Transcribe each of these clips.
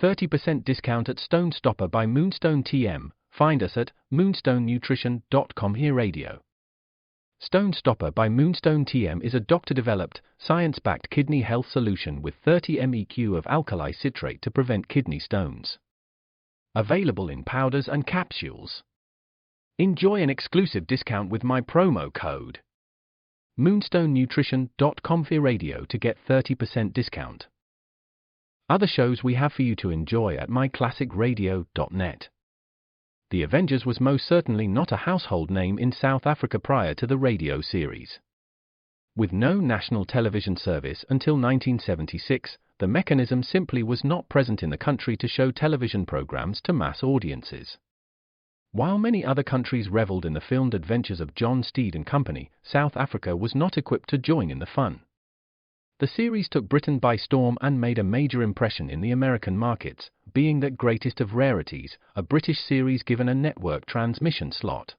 30% discount at Stone Stopper by Moonstone TM. Find us at moonstonenutrition.com. Here Radio. Stone Stopper by Moonstone TM is a doctor-developed, science-backed kidney health solution with 30 MEq of alkali citrate to prevent kidney stones. Available in powders and capsules. Enjoy an exclusive discount with my promo code moonstonenutrition.com. Here Radio to get 30% discount. Other shows we have for you to enjoy at myclassicradio.net. The Avengers was most certainly not a household name in South Africa prior to the radio series. With no national television service until 1976, the mechanism simply was not present in the country to show television programs to mass audiences. While many other countries reveled in the filmed adventures of John Steed and company, South Africa was not equipped to join in the fun. The series took Britain by storm and made a major impression in the American markets, being that greatest of rarities, a British series given a network transmission slot.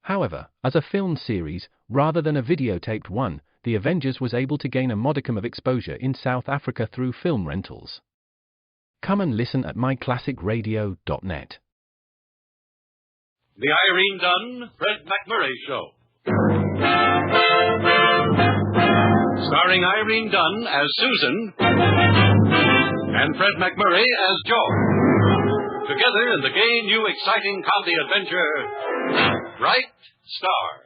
However, as a filmed series, rather than a videotaped one, The Avengers was able to gain a modicum of exposure in South Africa through film rentals. Come and listen at myclassicradio.net. The Irene Dunne-Fred MacMurray Show. Starring Irene Dunne as Susan and Fred MacMurray as George. Together in the gay, new, exciting comedy adventure, Bright Star.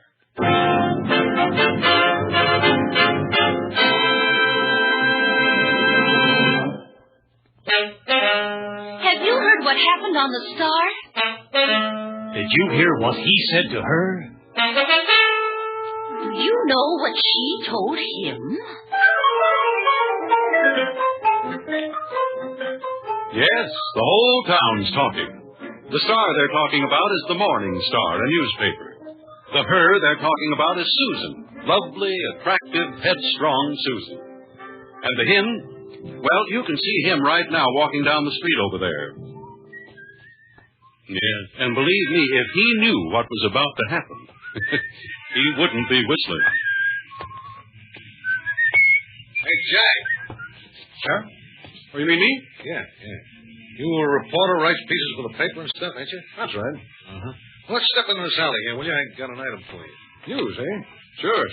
Have you heard what happened on the Star? Did you hear what he said to her? Do you know what she told him? Yes, the whole town's talking. The Star they're talking about is the Morning Star, a newspaper. The her they're talking about is Susan. Lovely, attractive, headstrong Susan. And the him, well, you can see him right now walking down the street over there. Yes, and believe me, if he knew what was about to happen, he wouldn't be whistling. Hey, Jack. Huh? Oh, you mean me? Yeah. You a reporter, writes pieces for the paper and stuff, ain't you? That's right. Uh-huh. Let's step into this alley here, will you? I got an item for you. News, eh? Sure.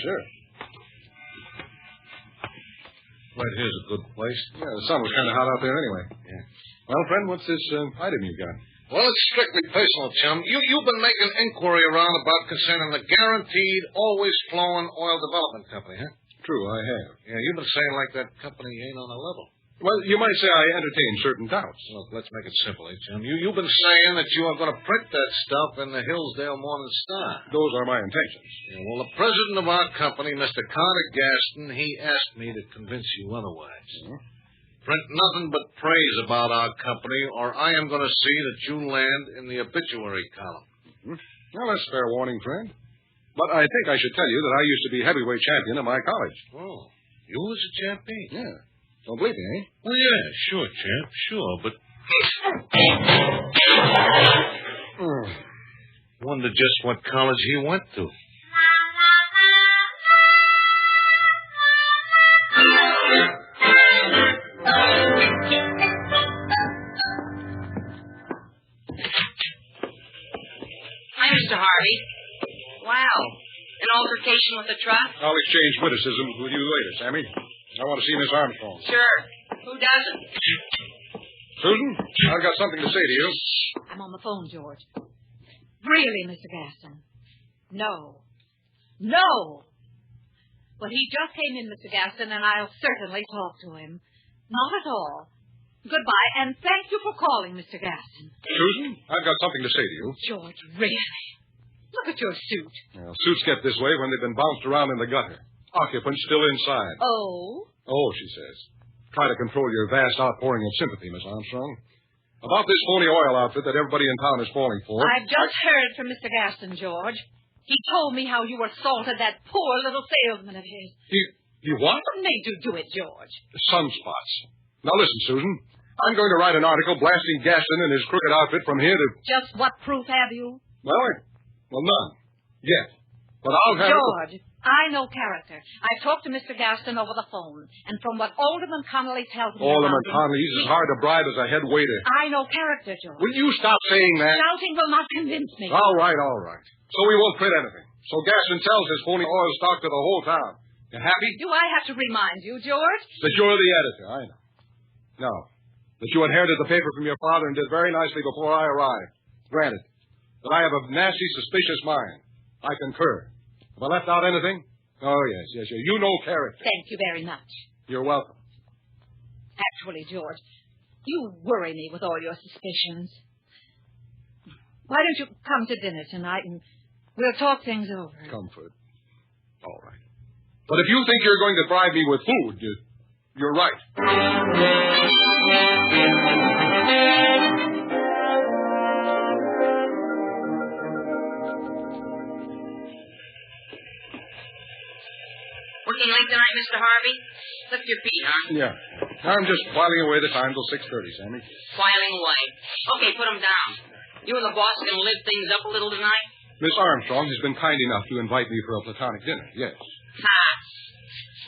Right here's a good place. Yeah, the sun was kind of hot out there anyway. Yeah. Well, friend, what's this item you got? Well, it's strictly personal, chum. You've been making inquiry around about concerning the guaranteed, always flowing oil development company, huh? True, I have. Yeah, you've been saying like that company ain't on a level. Well, you might say I entertain certain doubts. Look, let's make it simple, chum. You've been saying that you are going to print that stuff in the Hillsdale Morning Star. Those are my intentions. Yeah, well, the president of our company, Mr. Carter Gaston, he asked me to convince you otherwise. Mm-hmm. Print nothing but praise about our company, or I am going to see that you land in the obituary column. Mm-hmm. Well, that's fair warning, friend. But I think I should tell you that I used to be heavyweight champion at my college. Oh, you was a champion? Yeah. Don't believe me, eh? Well, yeah, sure, champ, sure, but... Wonder just what college he went to. Hi, Mr. Harvey. Wow. An altercation with the truck? I'll exchange witticisms with you later, Sammy. I want to see Miss Armstrong. Sure. Who doesn't? Susan, I've got something to say to you. I'm on the phone, George. Really, Mr. Gaston? No. Well, he just came in, Mr. Gaston, and I'll certainly talk to him. Not at all. Goodbye, and thank you for calling, Mr. Gaston. Susan, I've got something to say to you. George, really? Look at your suit. Well, suits get this way when they've been bounced around in the gutter. Occupants still inside. Oh? Oh, she says. Try to control your vast outpouring of sympathy, Miss Armstrong. About this phony oil outfit that everybody in town is falling for. I've just heard from Mr. Gaston, George. He told me how you assaulted that poor little salesman of his. He what? What made you do it, George? Sunspots. Now listen, Susan. I'm going to write an article blasting Gaston and his crooked outfit from here to... Just what proof have you? Well, none. Yet. But I'll have... George, I know character. I've talked to Mr. Gaston over the phone, and from what Alderman Connolly tells me Alderman about him, Connolly, he's as hard to bribe as a head waiter. I know character, George. Will you stop saying that? Shouting will not convince me. All right. So we won't print anything. So Gaston sells his phony oil stock to the whole town. You happy? Do I have to remind you, George? That you're the editor, I know. No. That you inherited the paper from your father and did very nicely before I arrived. Granted. That I have a nasty, suspicious mind. I concur. Have I left out anything? Oh, yes. You know character. Thank you very much. You're welcome. Actually, George, you worry me with all your suspicions. Why don't you come to dinner tonight and we'll talk things over? Comfort. All right. But if you think you're going to bribe me with food, you're right. Working late tonight, Mr. Harvey? Lift your feet, huh? Yeah. I'm just whiling away the time till 6:30, Sammy. Whiling away. Okay, put them down. You and the boss are going to live things up a little tonight? Miss Armstrong has been kind enough to invite me for a platonic dinner, yes. Ha!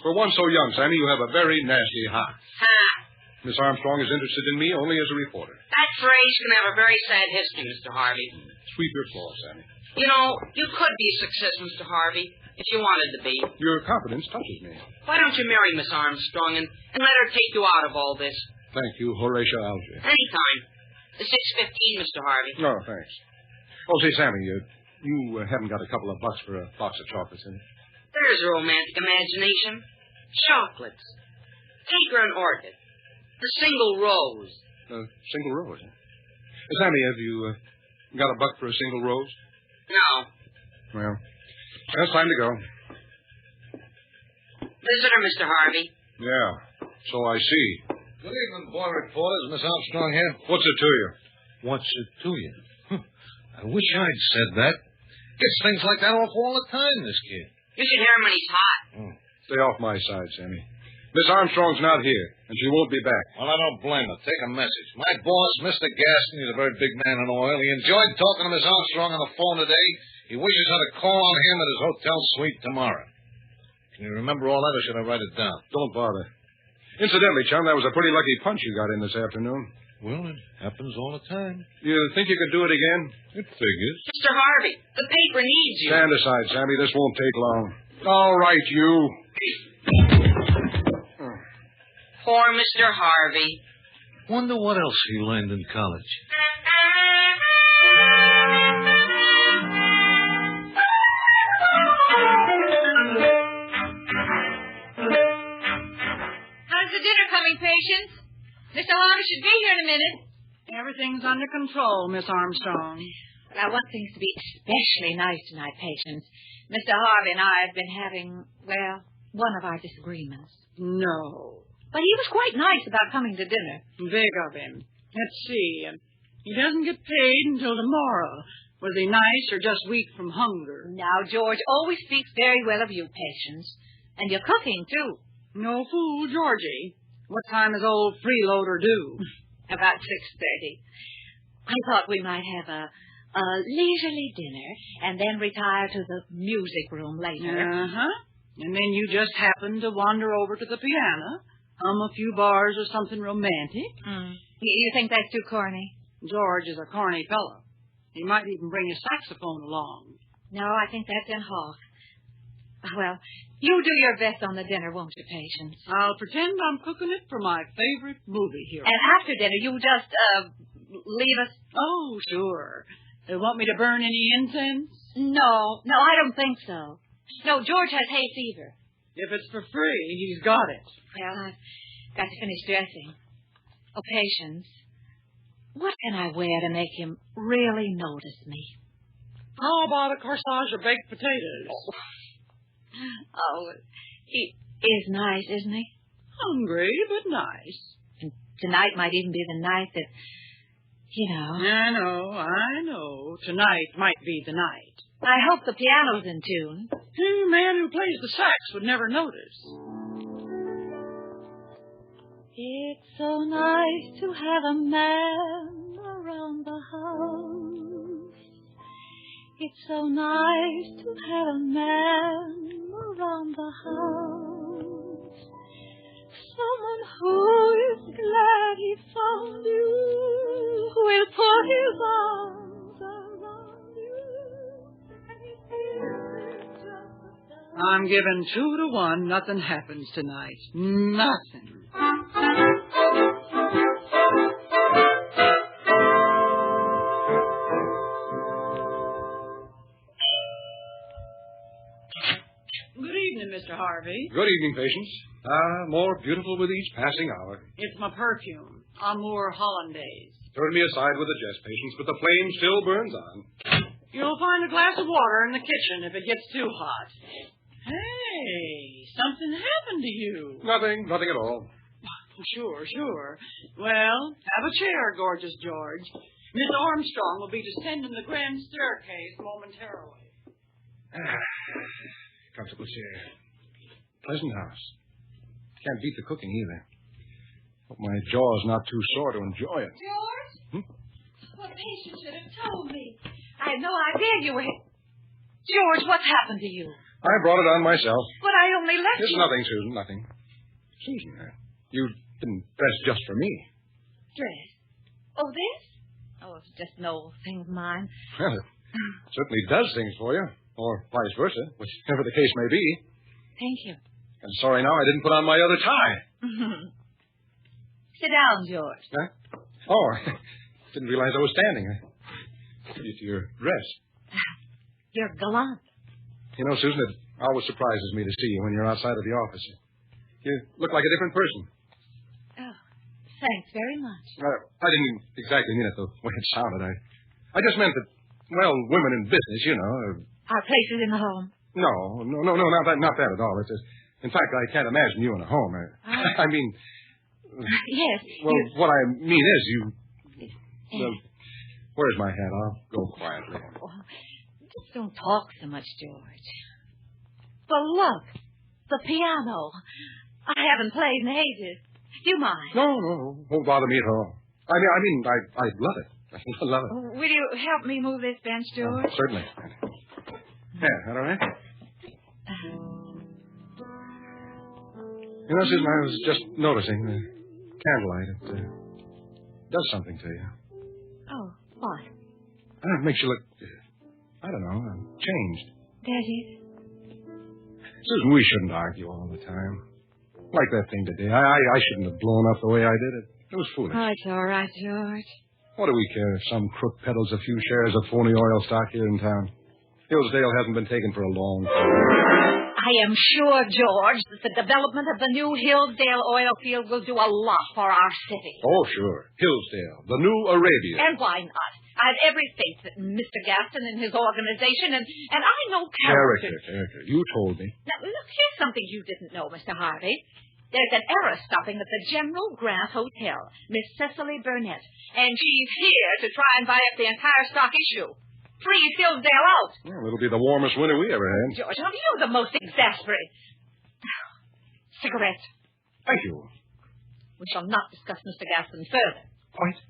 For one so young, Sammy, you have a very nasty ha. Ha! Miss Armstrong is interested in me only as a reporter. That phrase can have a very sad history, Mr. Harvey. Sweep your floor, Sammy. You know, you could be a success, Mr. Harvey, if you wanted to be. Your confidence touches me. Why don't you marry Miss Armstrong and let her take you out of all this? Thank you, Horatio Alger. Anytime. The 6:15, Mr. Harvey. No, thanks. Oh, say, Sammy, you haven't got a couple of bucks for a box of chocolates in it? There's romantic imagination. Chocolates. Take her an orchid. A single rose. A single rose? Sammy, have you got a buck for a single rose? No. Well, it's time to go. Visitor, Mr. Harvey. Yeah, so I see. Good evening, boy reporters. Miss Armstrong here. What's it to you? What's it to you? I wish I'd said that. Gets things like that off all the time, this kid. You should hear him when he's hot. Stay off my side, Sammy. Miss Armstrong's not here, and she won't be back. Well, I don't blame her. Take a message. My boss, Mr. Gaston, he's a very big man in oil. He enjoyed talking to Miss Armstrong on the phone today. He wishes her to call on him at his hotel suite tomorrow. Can you remember all that, or should I write it down? Don't bother. Incidentally, chum, that was a pretty lucky punch you got in this afternoon. Well, it happens all the time. You think you could do it again? It figures. Mr. Harvey, the paper needs you. Stand aside, Sammy. This won't take long. All right, you. Poor Mr. Harvey. Wonder what else he learned in college. How's the dinner coming, Patience? Mr. Harvey should be here in a minute. Everything's under control, Miss Armstrong. Well, I want things to be especially nice tonight, Patience. Mr. Harvey and I have been having, well, one of our disagreements. No. But he was quite nice about coming to dinner. Big of him. Let's see. He doesn't get paid until tomorrow. Was he nice or just weak from hunger? Now, George always speaks very well of you, Patience. And your cooking, too. No fool, Georgie. What time is old freeloader due? About 6:30. I thought we might have a leisurely dinner and then retire to the music room later. Uh-huh. And then you just happen to wander over to the piano, hum a few bars or something romantic. You think that's too corny? George is a corny fellow. He might even bring his saxophone along. No, I think that's in hock. Well, you do your best on the dinner, won't you, Patience? I'll pretend I'm cooking it for my favorite movie hero. And after dinner, you just, leave us... Oh, sure. They want me to burn any incense? No, I don't think so. No, George has hay fever. If it's for free, he's got it. Well, I've got to finish dressing. Oh, Patience, what can I wear to make him really notice me? How about a corsage of baked potatoes? Oh, he is nice, isn't he? Hungry, but nice. And tonight might even be the night that, I know. Tonight might be the night. I hope the piano's in tune. The man who plays the sax would never notice. It's so nice to have a man around the house. It's so nice to have a man around the house. Someone who is glad he found you will put his arms around you. And he feels just the same. I'm giving 2 to 1. Nothing happens tonight. Nothing. Good evening, Mr. Harvey. Good evening, Patience. More beautiful with each passing hour. It's my perfume, Amour Hollandaise. Turn me aside with the jest, Patience, but the flame still burns on. You'll find a glass of water in the kitchen if it gets too hot. Hey, something happened to you. Nothing at all. Sure. Well, have a chair, gorgeous George. Miss Armstrong will be descending the grand staircase momentarily. Comfortable chair. Pleasant house. Can't beat the cooking either. Hope my jaw's not too sore to enjoy it. George? Well, Patience should have told me. I had no idea you were... George, what's happened to you? I brought it on myself. But I only left It's you... nothing, Susan, nothing. Susan, you didn't dress just for me. Dress? Oh, this? Oh, it's just an old thing of mine. Well, it certainly does things for you. Or vice versa, whichever the case may be. Thank you. I'm sorry now I didn't put on my other tie. Sit down, George. Huh? Oh, I didn't realize I was standing. Tribute to your dress. You're gallant. You know, Susan, it always surprises me to see you when you're outside of the office. You look like a different person. Oh, thanks very much. I didn't exactly mean it the way it sounded. I just meant that, well, women in business, you know. Our places in the home. No, not that at all. It's just, in fact, I can't imagine you in a home. I mean... Yes. Well, what I mean is you... Well, where's my hat? I'll go quietly. Oh, just don't talk so much, George. Well, look. The piano. I haven't played in ages. Do you mind? No. Won't bother me at all. I mean, I'd love it. I love it. Will you help me move this bench, George? Certainly. Yeah, that all right? You know, Susan, I was just noticing the candlelight. It does something to you. Oh, what? It makes you look, I don't know, changed. Does it? Susan, we shouldn't argue all the time. Like that thing today. I shouldn't have blown up the way I did it. It was foolish. Oh, it's all right, George. What do we care if some crook peddles a few shares of phony oil stock here in town? Hillsdale hasn't been taken for a long time. I am sure, George, that the development of the new Hillsdale oil field will do a lot for our city. Oh, sure. Hillsdale, the new Arabia. And why not? I have every faith that Mr. Gaston and his organization, and I know character. Character. You told me. Now, look, here's something you didn't know, Mr. Harvey. There's an error stopping at the General Grant Hotel, Miss Cecily Burnett, and she's here to try and buy up the entire stock issue. Freeze Hillsdale out. Well, it'll be the warmest winter we ever had. George, you're the most exasperating. Cigarette. Thank you. We shall not discuss Mr. Gaston further. Quite.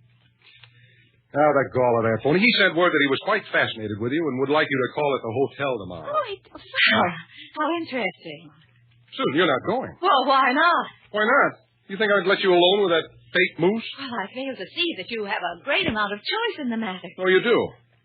Now, that gall of that phony. He sent word that he was quite fascinated with you and would like you to call at the hotel tomorrow. Oh, well, how interesting. Susan, you're not going. Well, why not? Why not? You think I'd let you alone with that fake moose? Well, I fail to see that you have a great amount of choice in the matter. Oh, you do?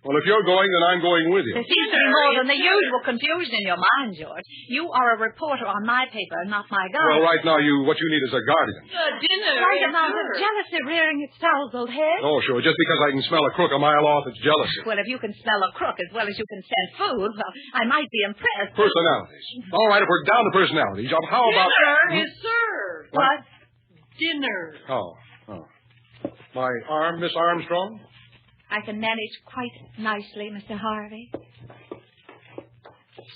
Well, if you're going, then I'm going with you. There seems to be more than the usual confusion in your mind, George. You are a reporter on my paper, not my guardian. Well, right now, what you need is a guardian. Dinner. Quite amount of jealousy rearing its tousled head. Oh, sure. Just because I can smell a crook a mile off, it's jealousy. Well, if you can smell a crook as well as you can scent food, well, I might be impressed. Personalities. All right, if we're down to personalities, how about... Dinner is served. What? Dinner. Oh. My arm, Miss Armstrong? I can manage quite nicely, Mr. Harvey.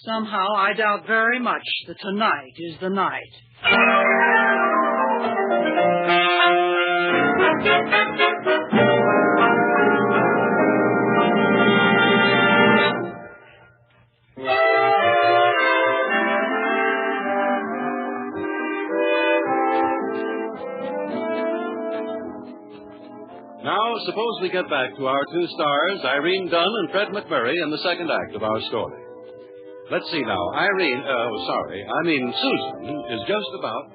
Somehow, I doubt very much that tonight is the night. Now, suppose we get back to our two stars, Irene Dunne and Fred MacMurray, in the second act of our story. Let's see now. Irene, Susan is just about...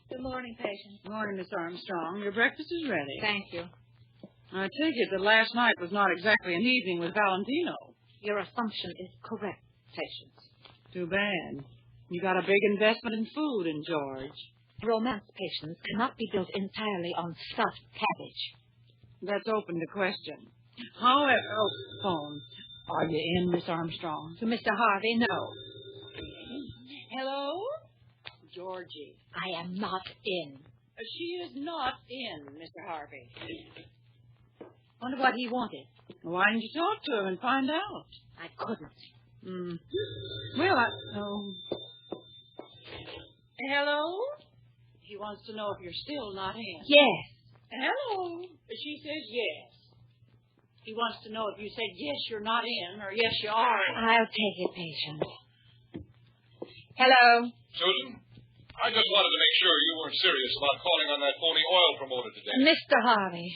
Good morning, patient. Good morning, Miss Armstrong. Your breakfast is ready. Thank you. I take it that last night was not exactly an evening with Valentino. Your assumption is correct, patient. Too bad. You got a big investment in food in George. Romance, patients, cannot be built entirely on stuffed cabbage. That's open to question. However... Oh, phone. Are you in, Miss Armstrong? To Mr. Harvey, no. Hello? Georgie. I am not in. She is not in, Mr. Harvey. Wonder what he wanted. Why didn't you talk to him and find out? I couldn't. Well, Hello? He wants to know if you're still not in. Yes. Hello? She says yes. He wants to know if you said yes, you're not in, or yes, you are in. I'll take it, patient. Hello? Susan, I just wanted to make sure you weren't serious about calling on that phony oil promoter today. Mr. Harvey,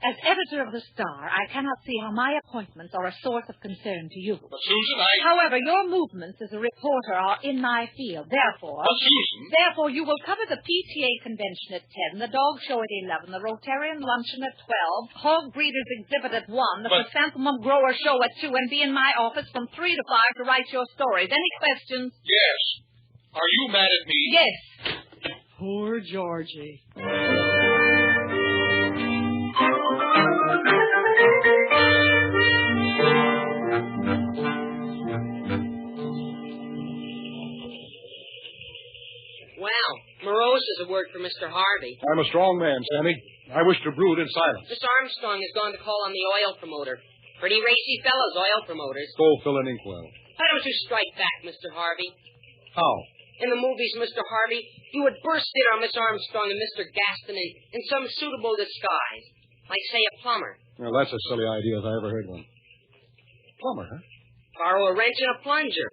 as editor of the Star, I cannot see how my appointments are a source of concern to you. But, Susan, However, your movements as a reporter are in my field. Therefore... But, Susan... Therefore, you will cover the PTA convention at 10, the dog show at 11, the Rotarian luncheon at 12, hog breeders exhibit at 1, the chrysanthemum grower show at 2, and be in my office from 3 to 5 to write your stories. Any questions? Yes. Are you mad at me? Yes. Poor Georgie. Well, morose is a word for Mr. Harvey. I'm a strong man, Sammy. I wish to brood in silence. Miss Armstrong is going to call on the oil promoter. Pretty racy fellows, oil promoters. Go fill an inkwell. Why don't you strike back, Mr. Harvey? How? In the movies, Mr. Harvey, you would burst in on Miss Armstrong and Mr. Gaston in some suitable disguise. Like, say, a plumber. Well, that's as silly idea as I ever heard one. Plumber, huh? Borrow a wrench and a plunger.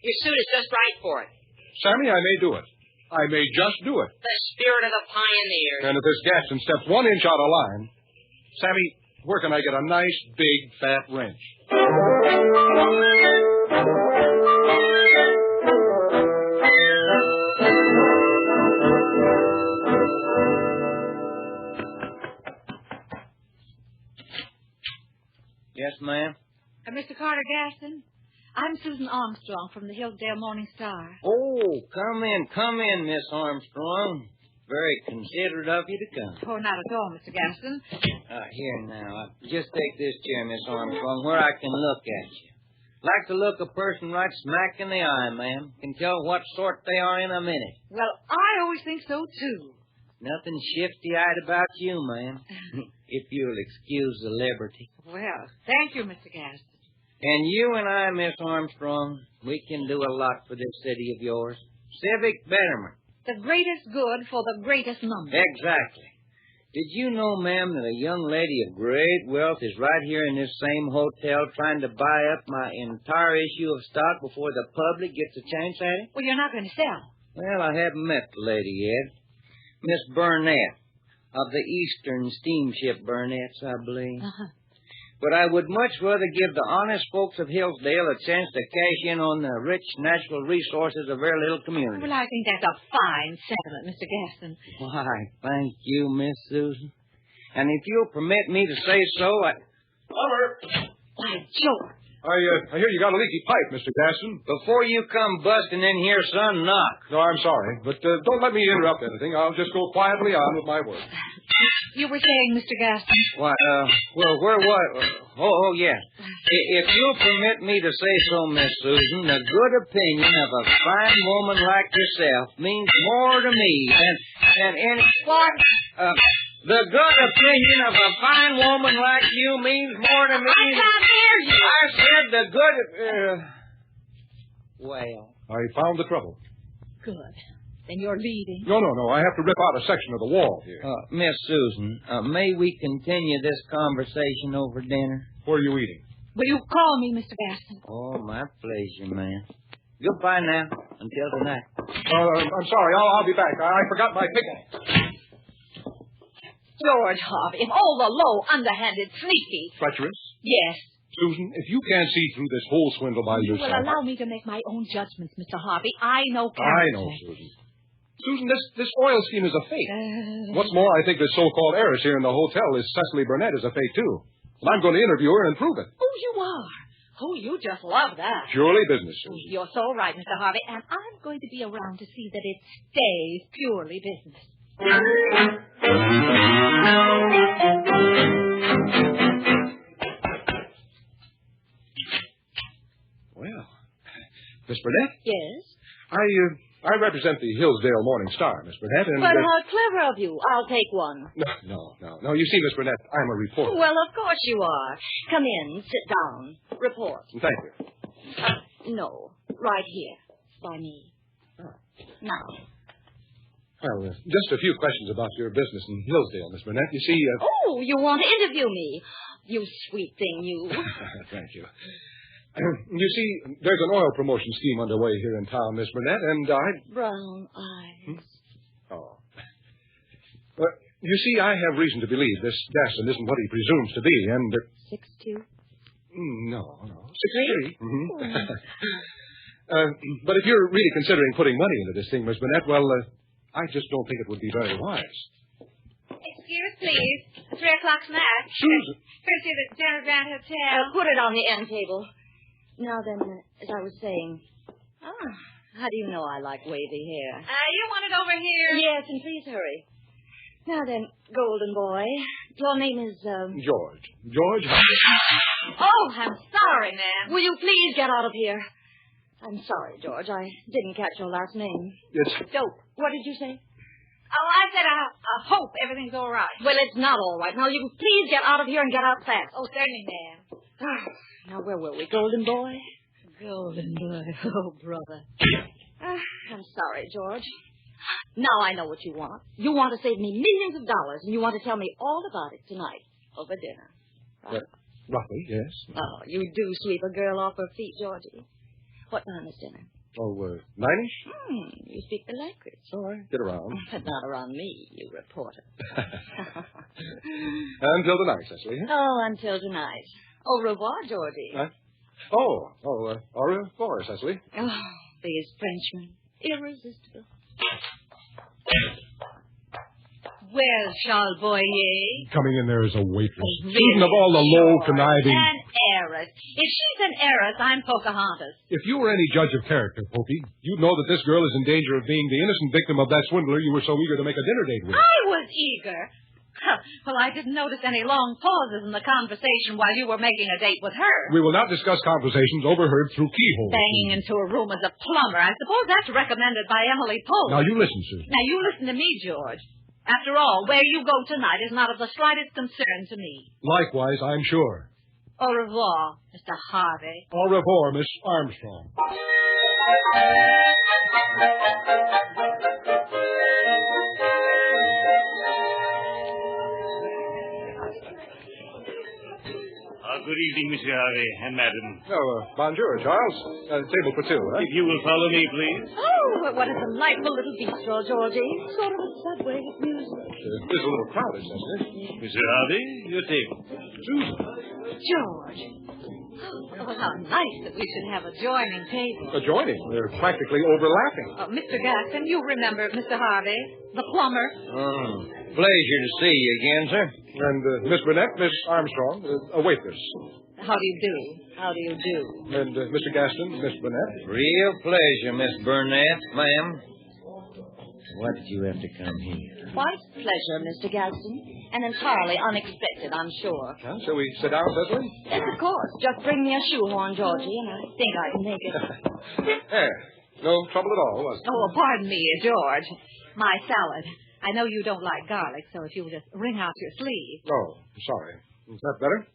Your suit is just right for it. Sammy, I may do it. I may just do it. The spirit of the pioneer. And if this Gaston steps 1 inch out of line, Sammy, where can I get a nice, big, fat wrench? Yes, ma'am? Mr. Carter Gaston, I'm Susan Armstrong from the Hillsdale Morning Star. Oh, come in, Miss Armstrong. Very considerate of you to come. Oh, not at all, Mr. Gaston. Here now. Just take this chair, Miss Armstrong, where I can look at you. Like to look a person right smack in the eye, ma'am. Can tell what sort they are in a minute. Well, I always think so, too. Nothing shifty-eyed about you, ma'am. If you'll excuse the liberty. Well, thank you, Mr. Gaston. And you and I, Miss Armstrong, we can do a lot for this city of yours. Civic betterment. The greatest good for the greatest number. Exactly. Did you know, ma'am, that a young lady of great wealth is right here in this same hotel trying to buy up my entire issue of stock before the public gets a chance at it? Well, you're not going to sell. Well, I haven't met the lady yet. Miss Burnett, of the Eastern Steamship Burnett's, I believe. Uh-huh. But I would much rather give the honest folks of Hillsdale a chance to cash in on the rich natural resources of their little community. Well, I think that's a fine sentiment, Mr. Gaston. Why, thank you, Miss Susan. And if you'll permit me to say so, Plumber! By George. I hear you got a leaky pipe, Mr. Gaston. Before you come busting in here, son, knock. No, I'm sorry, but don't let me interrupt anything. I'll just go quietly on with my work. You were saying, Mr. Gaston? Why, well, where was... Oh, yes. If you'll permit me to say so, Miss Susan, the good opinion of a fine woman like yourself means more to me than any... What? The good opinion of a fine woman like you means more to me... I can't hear you. I said the good... Well... I found the trouble. Good. Then you're leading. No. I have to rip out a section of the wall here. Miss Susan, may we continue this conversation over dinner? What are you eating? Will you call me, Mr. Gaston? Oh, my pleasure, ma'am. Goodbye now. Until tonight. I'm sorry. I'll be back. I forgot my pickaxe. George Harvey, of all the low, underhanded, sneaky... Treacherous? Yes. Susan, if you can't see through this whole swindle by You yourself... will allow me to make my own judgments, Mr. Harvey. I know character. I know, Susan. Susan, this oil scheme is a fake. What's more, I think this so-called heiress here in the hotel, this Cecily Burnett, is a fake, too. And I'm going to interview her and prove it. Oh, you are. Oh, you just love that. Purely business, Susan. You're so right, Mr. Harvey, and I'm going to be around to see that it stays purely business. Well, Miss Burnett? Yes? I represent the Hillsdale Morning Star, Miss Burnett, and... But how clever of you. I'll take one. No. You see, Miss Burnett, I'm a reporter. Well, of course you are. Come in, sit down, report. Thank you. No, right here, by me. Oh. Now. Well, just a few questions about your business in Hillsdale, Miss Burnett. You see... Oh, you want to interview me? You sweet thing, you. Thank you. You see, there's an oil promotion scheme underway here in town, Miss Burnett, and Brown eyes. Oh. But you see, I have reason to believe this Gaston isn't what he presumes to be, and... 6'2"? No. 6'3". Mm-hmm. But if you're really considering putting money into this thing, Miss Burnett, well, I just don't think it would be very wise. Excuse, please. A 3 o'clock snack. Susan. Courtesy of the General Grant Hotel. Put it on the end table. Now then, as I was saying, how do you know I like wavy hair? You want it over here? Yes, and please hurry. Now then, golden boy, your name is, George Harvey. Oh, I'm sorry, ma'am. Will you please get out of here? I'm sorry, George. I didn't catch your last name. It's... Dope. What did you say? Oh, I said I hope everything's all right. Well, it's not all right. Now, you please get out of here and get out fast. Oh, certainly, ma'am. Now, where were we? Golden boy? Golden boy. Oh, brother. I'm sorry, George. Now I know what you want. You want to save me millions of dollars, and you want to tell me all about it tonight over dinner. Right? Roughly, yes. Oh, you do sweep a girl off her feet, Georgie. What time is dinner? Oh, 9-ish? You speak the language. All right, get around. But not around me, you reporter. Until tonight, Cecily. Oh, until tonight. Au revoir, Georgie. Au revoir, Cecily. Oh, these Frenchmen. Irresistible. Well, Charles Boyer? Coming in there as a waitress. Susan, of all the low, conniving... An heiress. If she's an heiress, I'm Pocahontas. If you were any judge of character, Pokey, you'd know that this girl is in danger of being the innocent victim of that swindler you were so eager to make a dinner date with. I was eager. Well, I didn't notice any long pauses in the conversation while you were making a date with her. We will not discuss conversations overheard through keyholes. Banging into a room as a plumber. I suppose that's recommended by Emily Poe. Now, you listen, Susan. Now, you listen to me, George. After all, where you go tonight is not of the slightest concern to me. Likewise, I'm sure. Au revoir, Mr. Harvey. Au revoir, Miss Armstrong. Good evening, Monsieur Harvey and Madam. Bonjour, Charles. Table for two, huh? If you will follow me, please. Oh, what a delightful little bistro, Georgie. Sort of a subway with music. It's a little crowded, Cecily. Monsieur Harvey, your table. Susan. George. Oh, how nice that we should have a joining table. Adjoining? They're practically overlapping. Mr. Gaston, you remember Mr. Harvey, the plumber. Pleasure to see you again, sir. And Miss Burnett, Miss Armstrong, a waitress. How do you do? How do you do? And Mr. Gaston, Miss Burnett. Real pleasure, Miss Burnett, ma'am. Why did you have to come here? Quite pleasure, Mr. Gaston. And entirely unexpected, I'm sure. Well, shall we sit down, Cecily? Yes, of course. Just bring me a shoehorn, Georgie, and I think I can make it. There. No trouble at all, was it? Oh, pardon me, George. My salad. I know you don't like garlic, so if you'll just wring out your sleeve. Oh, sorry. Is that better?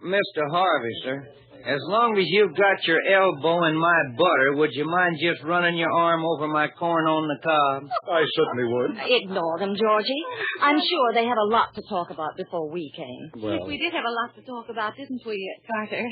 Mr. Harvey, sir, as long as you've got your elbow in my butter, would you mind just running your arm over my corn on the cob? I certainly would. Ignore them, Georgie. I'm sure they had a lot to talk about before we came. Well... Yes, we did have a lot to talk about, didn't we, Carter?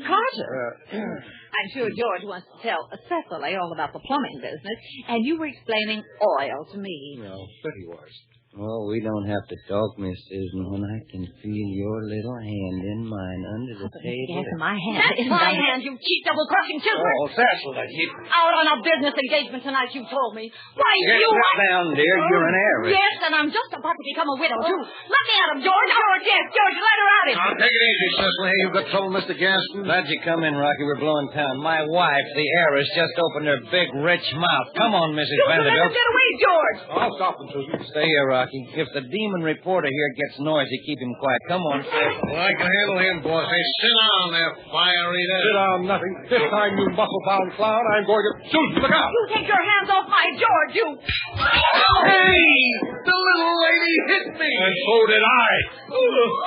Carter? I'm sure George wants to tell Cecily all about the plumbing business, and you were explaining oil to me. No, that he was. Oh, we don't have to talk, Miss Susan, when I can feel your little hand in mine under the table. Yes, my hand. That's my hand, you cheap double-crossing children. Oh, Cecil, that you... Out on a business engagement tonight, you told me. Why, Get you... down, dear. You're an heiress. Yes, and I'm just about to become a widow, too. Let me at him, George. George, yes, George, let her at him. Now, take it easy, Cecil. Hey, you've got trouble, Mr. Gaston? Glad you come in, Rocky. We're blowing town. My wife, the heiress, just opened her big, rich mouth. Come on, Mrs. Let her Vanderbilt. get away, George. I'll stop them, Susan. Stay here, Rocky. If the demon reporter here gets noisy, keep him quiet. Come on, sir. Well, I can handle him, boss. Hey, sit down there, fire eater. Sit down, nothing. This time, you muscle-bound clown, I'm going to... Susan, look out! You take your hands off my George, you... Hey! The little lady hit me! And so did I. Oh,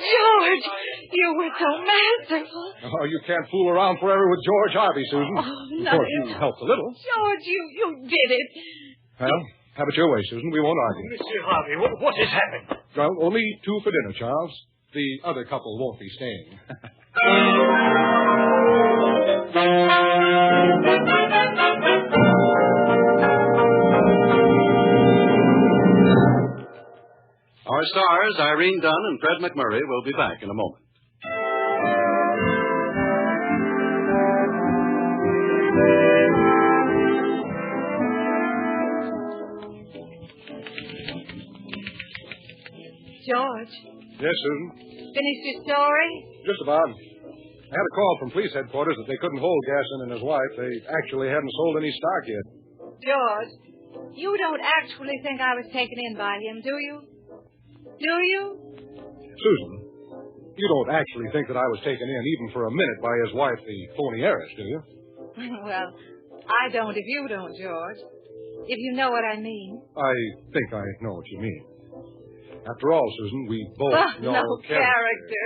George, you were so masterful. Oh, you can't fool around forever with George Harvey, Susan. Oh, Of course, you helped a little. George, you did it. Well, have it your way, Susan. We won't argue. Mr. Harvey, what has happened? Well, only 2 for dinner, Charles. The other couple won't be staying. Our stars, Irene Dunne and Fred MacMurray, will be back in a moment. George, Yes, Susan? finished your story? Just about. I had a call from police headquarters that they couldn't hold Gaston and his wife. They actually hadn't sold any stock yet. George, you don't actually think I was taken in by him, do you? Do you? Susan, you don't actually think that I was taken in even for a minute by his wife, the phony heiress, do you? Well, I don't if you don't, George. If you know what I mean. I think I know what you mean. After all, Susan, we both know no character.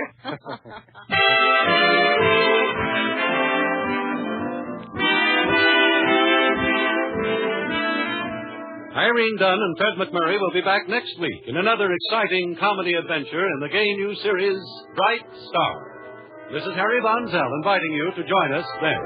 Irene Dunne and Fred MacMurray will be back next week in another exciting comedy adventure in the gay new series, Bright Star. This is Harry Von Zell inviting you to join us then.